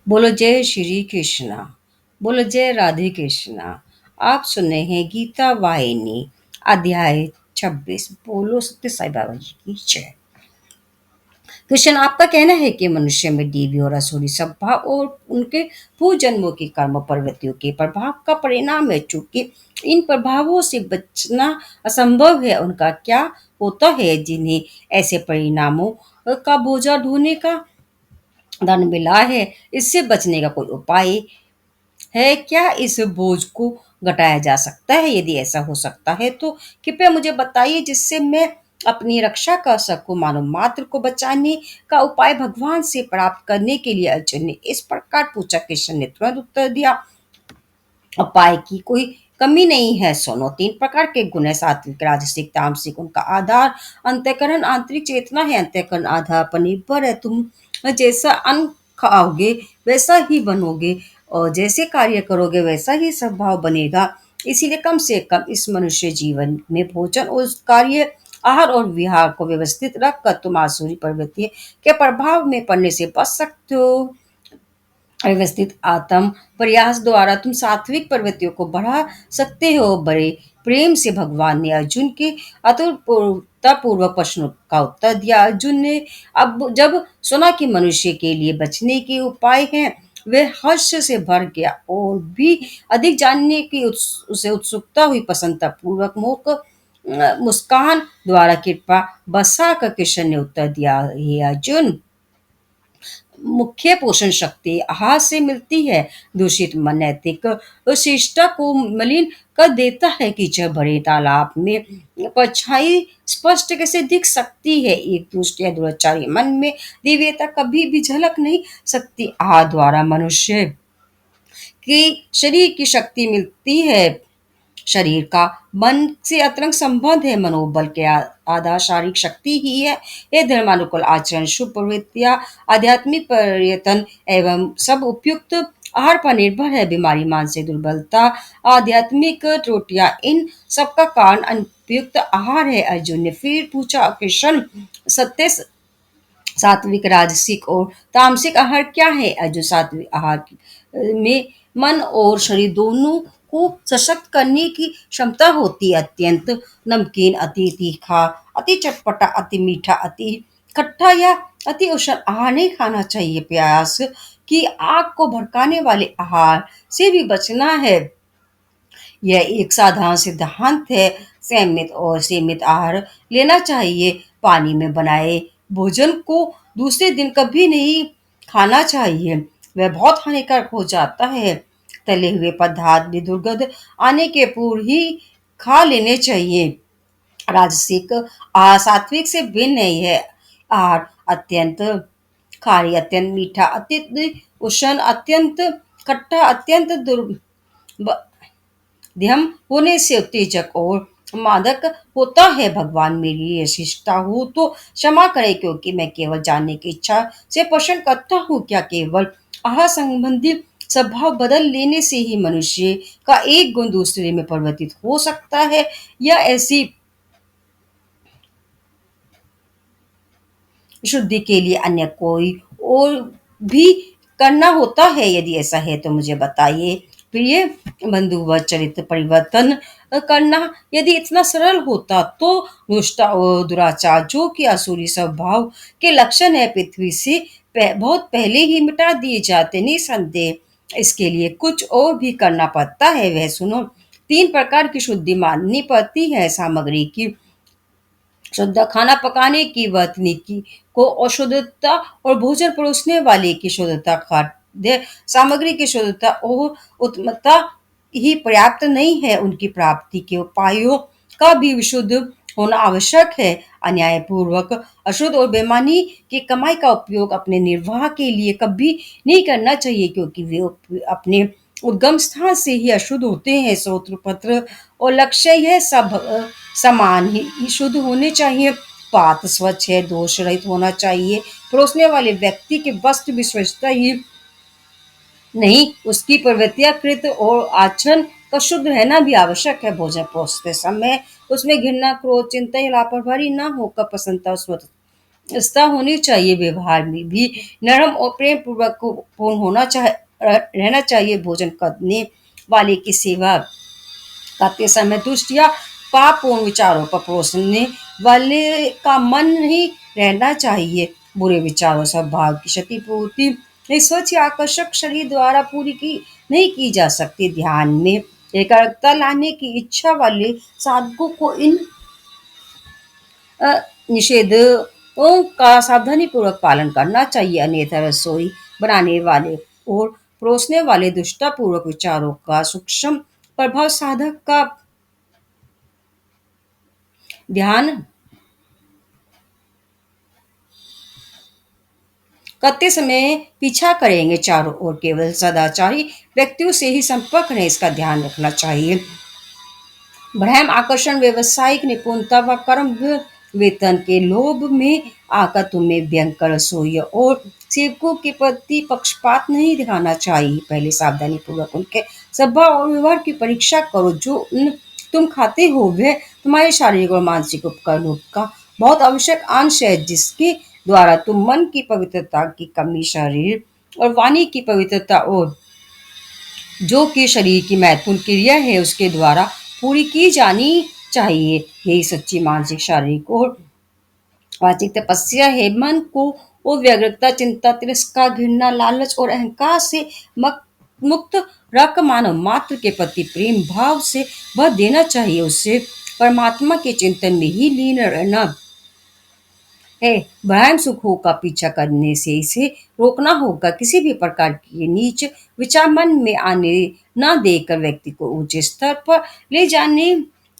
बोलो जय श्री कृष्णा। बोलो जय राधे कृष्णा। आप सुन रहे हैं गीता वाहिनी अध्याय 26। बोलो सत्य साई बाबा जी की जय। कृष्ण, आपका कहना है कि मनुष्य में देवी और असुरी स्वभाव और उनके पूर्व जन्मों की कर्म प्रवृत्तियों के प्रभाव का परिणाम है। चूंकि इन प्रभावों से बचना असंभव है, उनका क्या होता है जिन्हें ऐसे परिणामों का बोझा ढोने का दंड मिला है? इससे बचने का कोई उपाय है क्या? इस बोझ को घटाया जा सकता है? यदि ऐसा हो सकता है तो कृपया मुझे बताइए, जिससे मैं अपनी रक्षा कर सकूं। मानव मात्र को बचाने का उपाय भगवान से प्राप्त करने के लिए अर्जुन ने इस प्रकार पूछा। कृष्ण ने तुरंत उत्तर दिया, उपाय की कोई कमी नहीं है। सुनो, 3 प्रकार के गुण है: सात्विक, राजसिक, तामसिक। उनका आधार अंतःकरण आंतरिक चेतना है। अंतःकरण आधार पर निर्भर है। तुम जैसा अन्न खाओगे वैसा ही बनोगे, और जैसे कार्य करोगे वैसा ही स्वभाव बनेगा। इसीलिए कम से कम इस मनुष्य जीवन में भोजन और कार्य, आहार और विहार को व्यवस्थित रखकर तुम आसुरी प्रवृत्ति के प्रभाव में पड़ने से बच सकते हो। व्यवस्थित आत्म प्रयास द्वारा तुम सात्विक प्रवृत्तियों को बढ़ा सकते हो। बड़े प्रेम से भगवान ने अर्जुन के पूर्वक प्रश्न का उत्तर दिया। अर्जुन ने अब जब सुना कि मनुष्य के लिए बचने के उपाय हैं, वे हर्ष से भर गया और भी अधिक जानने की उसे उत्सुकता हुई। प्रसन्नता पूर्वक मुस्कान द्वारा कृपा बसा कर कृष्ण ने उत्तर दिया, हे अर्जुन, मुख्य पोषण शक्ति आहार से मिलती है। दूषित मन नैतिक शिष्टता को मलिन कर देता है। कीचड़ भरे तालाब में परछाई स्पष्ट कैसे दिख सकती है? एक दुष्ट या दुराचारी मन में दिव्यता कभी भी झलक नहीं सकती। आहार द्वारा मनुष्य की शरीर की शक्ति मिलती है। शरीर का मन से अतरंग संबंध है। मनोबल के आधार शारीरिक शक्ति ही है। ये धर्मानुकूल आचरण, शुभ प्रवृत्तियां, आध्यात्मिक पर्यटन एवं सब उपयुक्त आहार पर निर्भर है। बीमारी, मानसिक दुर्बलता, आध्यात्मिक त्रुटियां, इन सबका कारण अनुपयुक्त आहार है। अर्जुन ने फिर पूछा, कृष्ण, सत्य सात्विक, राजसिक और तामसिक आहार क्या है? जो सात्विक आहार में मन और शरीर दोनों को सशक्त करने की क्षमता होती है। अत्यंत नमकीन, अति तीखा, अति चटपटा, अति मीठा, अति खट्टा या अति उष्ण आहार नहीं खाना चाहिए। प्यास की आग को भड़काने वाले आहार से भी बचना है। यह एक साधारण सिद्धांत है। संयमित और सीमित आहार लेना चाहिए। पानी में बनाए भोजन को दूसरे दिन कभी नहीं खाना चाहिए, वह बहुत हानिकारक हो जाता है। तले हुए पदार्थ भी दुर्गंध आने के पूर्व ही खा लेने चाहिए। राजसिक आहार सात्विक से भिन्न है। यह आहार अत्यंत खारी, अत्यंत मीठा, अत्यंत उष्ण, अत्यंत खट्टा, अत्यंत ध्यम होने से उत्तेजक और मादक होता है। भगवान, मेरी अशिष्टता हो तो क्षमा करें, क्योंकि मैं केवल जानने की इच्छा से प्रश्न करता हूँ। क्या केवल आहार संबंधी स्वभाव बदल लेने से ही मनुष्य का एक गुण दूसरे में परिवर्तित हो सकता है, या ऐसी शुद्धि के लिए अन्य कोई और भी करना होता है? यदि ऐसा है तो मुझे बताइए। प्रिय बंधु, वह चरित्र परिवर्तन करना यदि इतना सरल होता तो दुष्टता और दुराचार, जो कि आसुरी स्वभाव के लक्षण है, पृथ्वी से बहुत पहले ही मिटा दिए जाते। निसंदेह इसके लिए कुछ और भी करना पड़ता है। वह सुनो, 3 प्रकार की शुद्धि माननी पड़ती है: सामग्री की शुद्ध, खाना पकाने की तकनीकी को अशुद्धता और भोजन परोसने वाले की शुद्धता, खाद्य सामग्री की शुद्धता और उत्तमता ही पर्याप्त नहीं है, उनकी प्राप्ति के उपायों का भी विशुद्ध होना आवश्यक है। अन्यायपूर्वक, अशुद्ध और बेईमानी की कमाई का उपयोग अपने निर्वाह के लिए कभी नहीं करना चाहिए, क्योंकि वे अपने उद्गम स्थान से ही अशुद्ध होते हैं। स्रोत, पत्र और लक्ष्य यह सब समान ही शुद्ध होने चाहिए। पात्र स्वच्छ है, दोष रहित होना चाहिए। परोसने वाले व्यक्ति के वस्त्र भी स्वच्छता ही नहीं, उसकी प्रवृत्तियां, कृत और आचरण का शुद्ध रहना भी आवश्यक है। भोजन परोसते समय उसमें घृणा, क्रोध, चिंता या लापरवाही न होकर प्रसन्नता और आस्था होनी चाहिए, व्यवहार में भी नरम और प्रेम पूर्वक पूर्ण होना रहना चाहिए। भोजन करने वाले की सेवा करते समय दुष्ट या पापपूर्ण विचारों पर परोसने वाले का मन नहीं रहना चाहिए। बुरे विचारों स्वभाव की क्षतिपूर्ति नहीं, स्वच्छ या आकर्षक शरीर द्वारा पूरी की नहीं की जा सकती। ध्यान में एकाग्रता लाने की इच्छा वाले साधकों को इन अ, निषेधों का सावधानी पूर्वक पालन करना चाहिए, अन्यथा रसोई बनाने वाले और परोसने वाले दुष्टतापूर्वक विचारों का सूक्ष्म प्रभाव साधक का ध्यान करते समय पीछा करेंगे। चारों ओर केवल सदाचारी व्यक्तियों से ही संपर्क रहे, इसका ध्यान रखना चाहिए। भ्रम, आकर्षण, व्यवसायिक निपुणता व कर्म वेतन के लोभ में आकर तुम्हें व्यंग कर रसोई और सेवकों के प्रति पक्षपात नहीं दिखाना चाहिए। पहले सावधानी पूर्वक उनके स्वभाव और व्यवहार की परीक्षा करो। जो तुम खाते हो वह तुम्हारे शारीरिक और मानसिक उपकरणों का बहुत आवश्यक अंश है, जिसके द्वारा तुम मन की पवित्रता की कमी, शरीर और वाणी की पवित्रता और जो कि शरीर की महत्वपूर्ण क्रिया है उसके द्वारा पूरी की जानी चाहिए। यही सच्ची मानसिक, शारीरिक और वाचिक तपस्या है। मन को वो व्यग्रता, चिंता, तिरस्कार, घृणा, लालच और अहंकार से मुक्त रख मानव मात्र के प्रति प्रेम भाव से भर देना चाहिए। उससे परमात्मा के चिंतन में ही लीन रहना है। वहम सुखों का पीछा करने से इसे रोकना होगा। किसी भी प्रकार की नीच विचार मन में आने न देकर व्यक्ति को ऊंचे स्तर पर ले जाने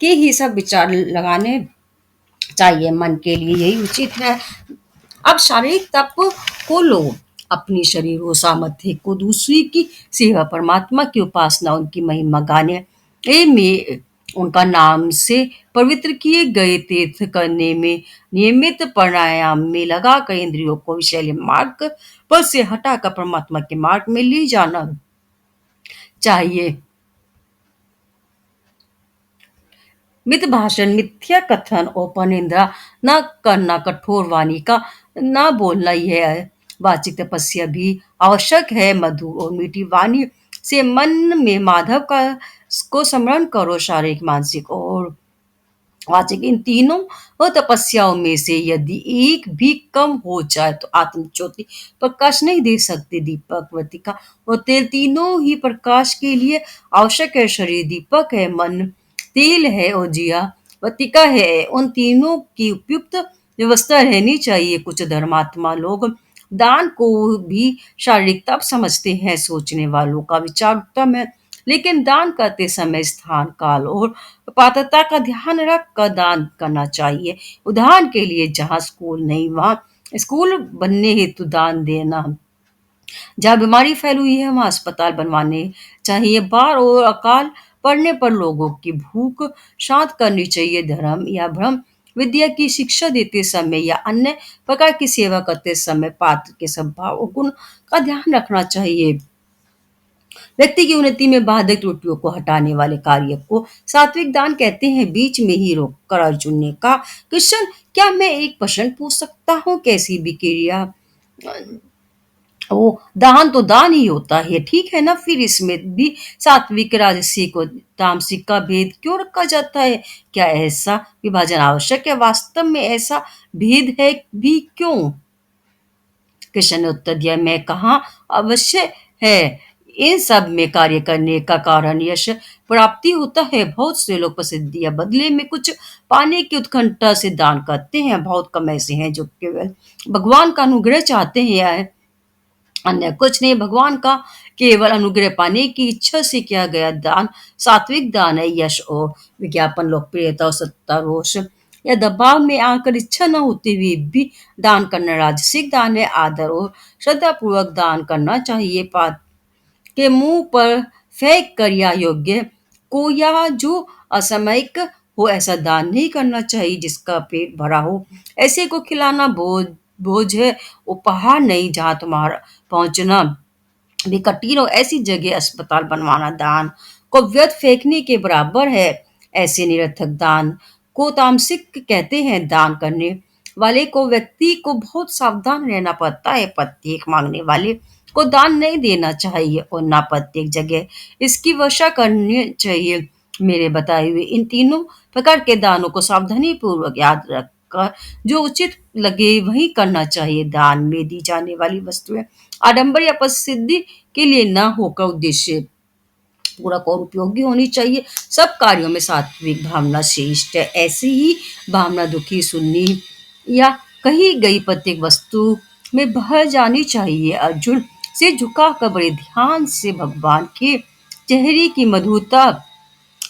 के ही सब विचार लगाने चाहिए। मन के लिए यही उचित है। अब शारीरिक तप को लो। अपनी शरीर और सामर्थ्य को दूसरी की सेवा, परमात्मा की उपासना, उनकी महिमा गाने में, उनका नाम से पवित्र किए गए तीर्थ करने में, नियमित प्राणायाम में लगाकर इंद्रियों को विषैले मार्ग पर से हटाकर परमात्मा के मार्ग में ले जाना चाहिए। मित भाषण, मिथ्या कथन और परनिंदा न करना, कठोर वाणी का न बोलना, यह वाचिक तपस्या भी आवश्यक है। मधुर और मीठी वाणी से मन में माधव का को स्मरण करो। शारीरिक, मानसिक और वाचिक इन तीनों तपस्याओं में से यदि एक भी कम हो जाए तो आत्म ज्योति प्रकाश नहीं दे सकते। दीपक, वर्तिका और तेल तीनों ही प्रकाश के लिए आवश्यक है। शरीर दीपक है, मन तेल है और जिया वर्तिका है। उन तीनों की उपयुक्त व्यवस्था रहनी चाहिए। कुछ धर्मात्मा लोग दान को भी शारीरिक तप समझते हैं। सोचने वालों का विचार उत्तम है, लेकिन दान करते समय स्थान, काल और पात्रता का ध्यान रख कर दान करना चाहिए। उदाहरण के लिए, जहाँ स्कूल नहीं वहाँ स्कूल बनने हेतु दान देना, जहाँ बीमारी फैली हुई है वहाँ अस्पताल बनवाने चाहिए। बाढ़ और अकाल पड़ने पर लोगों की भूख शांत करनी चाहिए। धर्म या भ्रम विद्या की शिक्षा देते समय या अन्य प्रकार की सेवा करते समय पात्र के स्वभाव और गुण का ध्यान रखना चाहिए। व्यक्ति की उन्नति में बाधक त्रुटियों को हटाने वाले कार्य को सात्विक दान कहते हैं। बीच में ही रोक कर अर्जुन ने कहा, कृष्ण, क्या मैं एक प्रश्न पूछ सकता हूँ? कैसी भी क्रिया वो दान तो दान ही होता है, ठीक है ना? फिर इसमें भी सात्विक, राजसिक और तामसिक का भेद क्यों रखा जाता है? क्या ऐसा विभाजन आवश्यक है? वास्तव में ऐसा भेद है भी क्यों? कृष्ण ने उत्तर दिया, मैं कहा अवश्य है। इन सब में कार्य करने का कारण यश प्राप्ति होता है। बहुत से लोग प्रसिद्धि या बदले में कुछ पाने की उत्कंठा से दान करते हैं। बहुत कम ऐसे हैं जो केवल भगवान का अनुग्रह चाहते हैं या अन्य कुछ नहीं। भगवान का केवल अनुग्रह पाने की इच्छा से किया गया दान सात्विक दान है। यश और विज्ञापन, लोकप्रियता और सत्ता, रोष या दबाव में आकर इच्छा न होते हुए भी दान करना राजसिक दान है। आदर और श्रद्धा पूर्वक दान करना चाहिए। पात के मुंह पर फेंक कर या योग्य को या जो असामयिक हो ऐसा दान नहीं करना चाहिए। जिसका पेट भरा हो ऐसे को खिलाना बोझ है, उपहार नहीं। जहां तुम्हारा पहुंचना भी कठिन हो ऐसी जगह अस्पताल बनवाना दान को व्यर्थ फेंकने के बराबर है। ऐसे निरर्थक दान को तामसिक कहते हैं। दान करने वाले को व्यक्ति को बहुत सावधान रहना पड़ता है। प्रत्येक मांगने वाले को दान नहीं देना चाहिए और ना प्रत्येक जगह इसकी वर्षा करनी चाहिए। मेरे बताए हुए इन तीनों प्रकार के दानों को सावधानी पूर्वक याद रखकर जो उचित लगे वही करना चाहिए। दान में दी जाने वाली वस्तुएं आडंबर या प्रसिद्धि के लिए न होकर उद्देश्य पूरक और उपयोगी होनी चाहिए। सब कार्यों में सात्विक भावना श्रेष्ठ है। ऐसी ही भावना दुखी, सुन्नी या कही गई प्रत्येक वस्तु में बह जानी चाहिए। अर्जुन से झुकाकर बड़े ध्यान से भगवान के चेहरे की मधुरता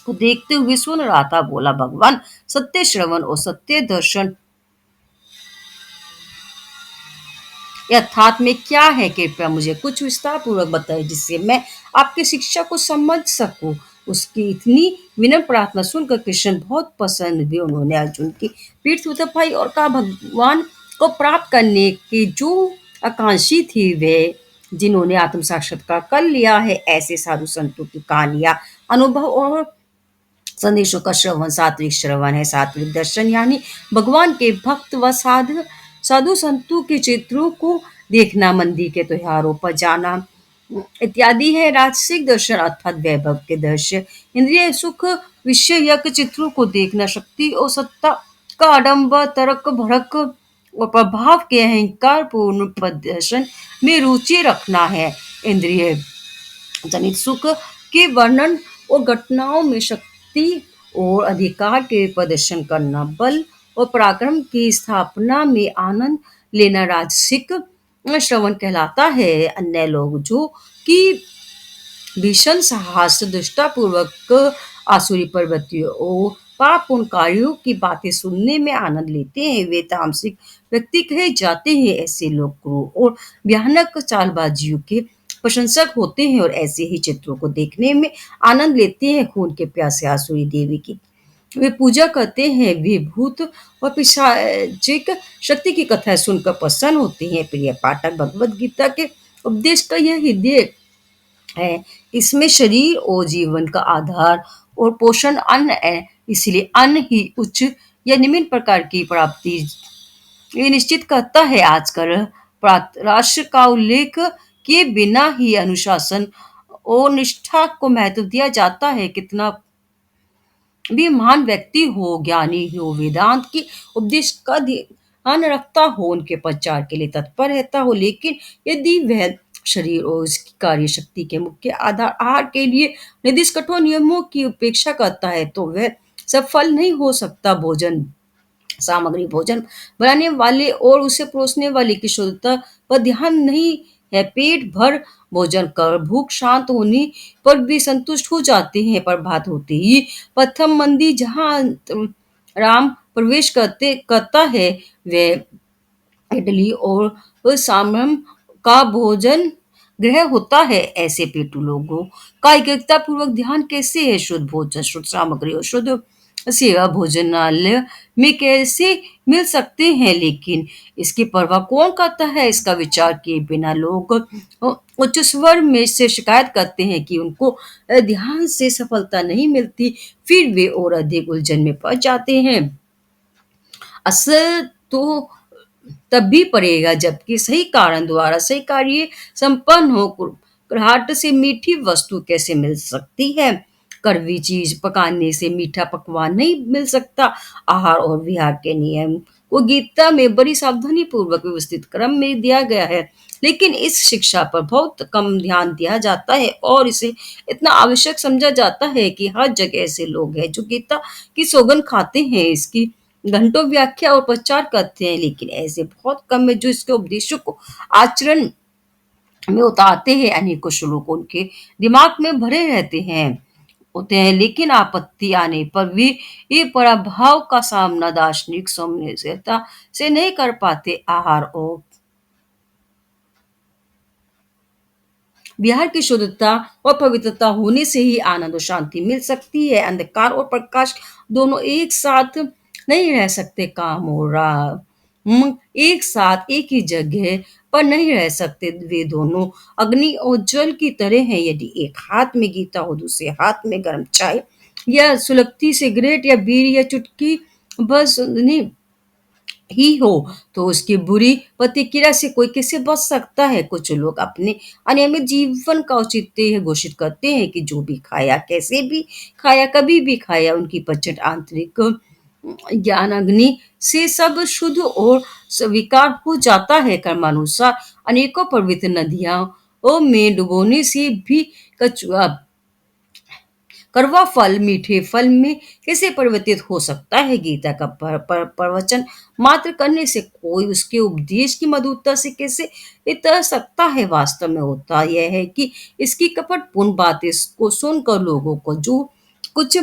को देखते हुए सुन रहा था। बोला, भगवान, सत्य श्रवण और सत्य दर्शन यथार्थ में क्या है? कृपया मुझे कुछ विस्तार पूर्वक बताएं जिससे मैं आपकी शिक्षा को समझ सकूं। उसकी इतनी विनम्र प्रार्थना सुनकर कृष्ण बहुत प्रसन्न हुए। उन्होंने अर्जुन की पीठ थपथपाई और कहा, भगवान को प्राप्त करने के जो आकांक्षी थे वे जिन्होंने आत्म साक्षात्कार कर लिया है, ऐसे साधु संतों की कहानियां, अनुभव और संदेशों का श्रवण सात्विक श्रवण है। सात्विक दर्शन यानी भगवान के भक्त व साधु साधु संतों के चित्रों को देखना, मंदिर के त्योहारों पर जाना इत्यादि है। राजसिक दर्शन अर्थात वैभव के दृश्य, इंद्रिय सुख विषयक चित्रों को देखना, शक्ति और सत्ता का आडंबर, तर्क भड़क और प्रभाव के अहंकार पूर्ण प्रदर्शन में रुचि रखना है। इंद्रिय जनित सुख के वर्णन और घटनाओं में शक्ति और अधिकार के प्रदर्शन करना, बल और पराक्रम की स्थापना में आनंद लेना राजसिक श्रवण कहलाता है। अन्य लोग जो कि भीषण साहस, दुष्टतापूर्वक आसुरी प्रवृत्तियों और पापपूर्ण कार्यों की बातें सुनने में आनंद लेते हैं, वे तामसिक व्यक्ति कहे जाते हैं। ऐसे लोग क्रूर और भयानक चालबाजियों के प्रशंसक होते हैं और ऐसे ही चित्रों को देखने में आनंद लेते हैं। खून के प्यासे आसुरी देवी की वे पूजा करते हैं। वे भूत और पिशाचिक शक्ति की कथाएं सुनकर प्रसन्न होते हैं। प्रिय पाठक, भगवद गीता के उपदेश का यह हृदय है। इसमें शरीर और जीवन का आधार और पोषण अन्न है, इसलिए अन्न ही उच्च या निम्न प्रकार की प्राप्ति ये निश्चित करता है। आजकल राष्ट्र का उल्लेख किए बिना ही अनुशासन और निष्ठा को महत्व दिया जाता है। कितना भी महान व्यक्ति हो, ज्ञानी हो, वेदांत की उपदेश का ध्यान रखता हो, उनके प्रचार के लिए तत्पर रहता हो, लेकिन यदि वह शरीर और उसकी कार्य शक्ति के मुख्य आधार आहार के लिए निर्दिष्ट कठोर नियमों की उपेक्षा करता है तो वह सफल नहीं हो सकता। भोजन सामग्री, भोजन बनाने वाले और उसे परोसने वाले की शुद्धता पर ध्यान नहीं है। पेट भर भोजन कर भूख शांत होने पर भी संतुष्ट हो जाते हैं। प्रभात होते ही प्रथम मंदिर जहाँ राम प्रवेश करता है वह इडली और सांभर का भोजन ग्रह होता है। ऐसे पेटू लोगों का एकाग्रता पूर्वक ध्यान कैसे है? शुद्ध भोजन, शुद्ध सामग्री और शुद्ध सेवा भोजनालय में कैसे मिल सकते हैं, लेकिन इसकी परवाह कौन करता है? इसका विचार किए बिना लोग उच्च स्वर में से शिकायत करते हैं कि उनको ध्यान से सफलता नहीं मिलती। फिर वे और अधिक उलझन में पड़ जाते हैं। असर तो तब भी पड़ेगा जबकि सही कारण द्वारा सही कार्य संपन्न हो। कुराहट से मीठी वस्तु कैसे मिल सकती है? कड़वी चीज पकाने से मीठा पकवान नहीं मिल सकता। आहार और विहार के नियम को गीता में बड़ी सावधानी पूर्वक व्यवस्थित क्रम में दिया गया है, लेकिन इस शिक्षा पर बहुत कम ध्यान दिया जाता है और इसे इतना आवश्यक समझा जाता है कि हर जगह ऐसे लोग हैं जो गीता की सौगंध खाते हैं, इसकी घंटों व्याख्या और प्रचार करते हैं, लेकिन ऐसे बहुत कम है जो इसके उपदेशों को आचरण में उतारते हैं। अनेकों श्लोक उनके दिमाग में भरे रहते हैं होते हैं, लेकिन आपत्ति आने पर भी ये पराभव का सामना दार्शनिक सौम्यता से नहीं कर पाते। आहार और विहार की शुद्धता और पवित्रता होने से ही आनंद और शांति मिल सकती है। अंधकार और प्रकाश दोनों एक साथ नहीं रह सकते। काम और राम एक साथ एक ही जगह पर नहीं रह सकते। वे दोनों अग्नि और जल की तरह हैं। यदि एक हाथ में गीता हो, दूसरे हाथ में गर्म चाय या सुलगती सिगरेट या बीड़ी या चुटकी बस नहीं ही हो तो उसकी बुरी प्रतिक्रिया से कोई कैसे बच सकता है। कुछ लोग अपने अनियमित जीवन का औचित्य घोषित करते हैं कि जो भी खाया, कैसे भी खाया, कभी भी खाया, उनकी प्रचंड आंतरिक ज्ञान अग्नि से सब शुद्ध और स्वीकार हो जाता है। कर्मानुसार अनेकों पवित्र नदियां में डुबोने से भी कचुआ कड़वा फल मीठे फल में कैसे परिवर्तित हो सकता है। गीता का प्रवचन मात्र करने से कोई उसके उपदेश की मधुरता से कैसे इतर सकता है। वास्तव में होता यह है कि इसकी कपटपूर्ण बातें को सुनकर लोगों को जो कुछ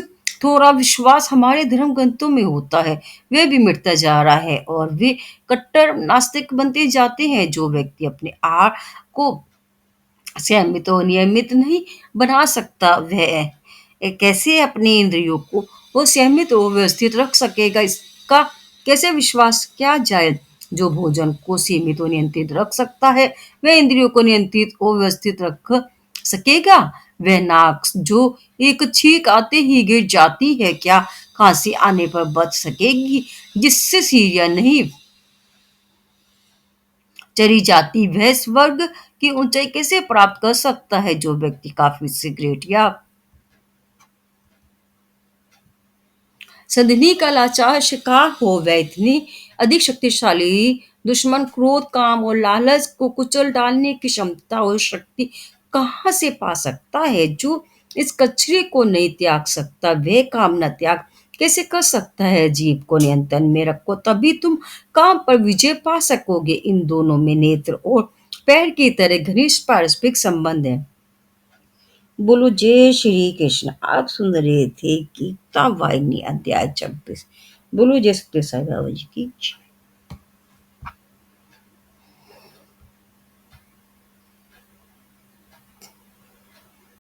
थोड़ा विश्वास हमारे धर्म ग्रंथों में होता है वह भी मिटता जा रहा है और वे कट्टर नास्तिक बनते जाते हैं। जो व्यक्ति अपने आहार को संयमित और नियमित नहीं बना सकता, वह कैसे अपनी इंद्रियों को वो संयमित और व्यवस्थित रख सकेगा, इसका कैसे विश्वास किया जाए। जो भोजन को सीमित और नियंत्रित रख सकता है वह इंद्रियों को नियंत्रित और व्यवस्थित रख सकेगा। वह नाक जो एक छींक आते ही गिर जाती है, क्या खांसी आने पर बच सकेगी, जिससे सीढ़ियां नहीं चली जाती। वह स्वर्ग की ऊंचाई कैसे प्राप्त कर सकता है। जो व्यक्ति काफी सिगरेट या संधिनी का लाचार शिकार हो, वह इतनी अधिक शक्तिशाली दुश्मन क्रोध, काम और लालच को कुचल डालने की क्षमता और शक्ति कहाँ से पा सकता है। जो इस कचरे को नहीं त्याग सकता वह कामना त्याग कैसे कर सकता है। जीव को नियंत्रण में रखो तभी तुम काम पर विजय पा सकोगे। इन दोनों में नेत्र और पैर की तरह घनिष्ठ पारस्परिक संबंध है। बोलो जय श्री कृष्ण। आप सुन रहे थे गीता वाहिनी अध्याय 26। बोलो जय सत्य साई बाबा जी की जय।